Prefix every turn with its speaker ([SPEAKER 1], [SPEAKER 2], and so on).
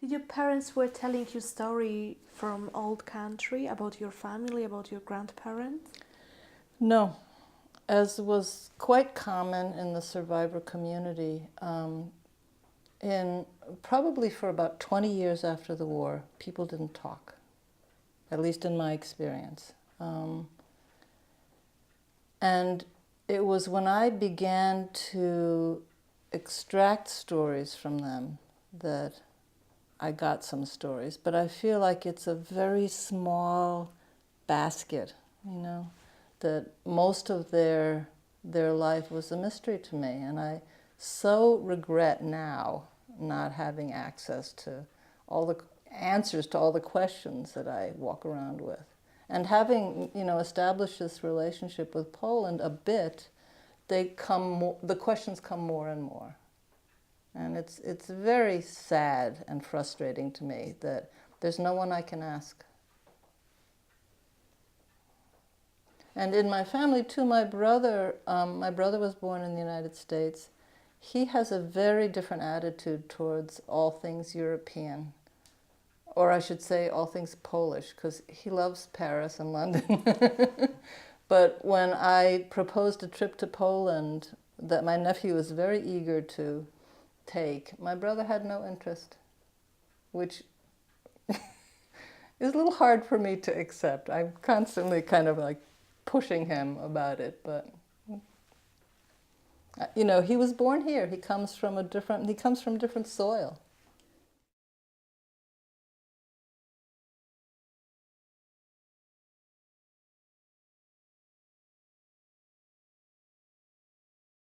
[SPEAKER 1] Did your parents were telling you story from old country about your family, about your grandparents?
[SPEAKER 2] No, as was quite common in the survivor community. In probably for about 20 years after the war, people didn't talk, at least in my experience. And it was when I began to extract stories from them that I got some stories. But I feel like it's a very small basket, that most of their life was a mystery to me. And I so regret now not having access to all the answers to all the questions that I walk around with. And having, established this relationship with Poland a bit, the questions come more and more. And it's very sad and frustrating to me that there's no one I can ask. And in my family too, my brother was born in the United States. He has a very different attitude towards all things European, or I should say all things Polish, because he loves Paris and London. But when I proposed a trip to Poland that my nephew was very eager to take, my brother had no interest, which is a little hard for me to accept. I'm constantly kind of like pushing him about it, but he was born here. He comes from different soil.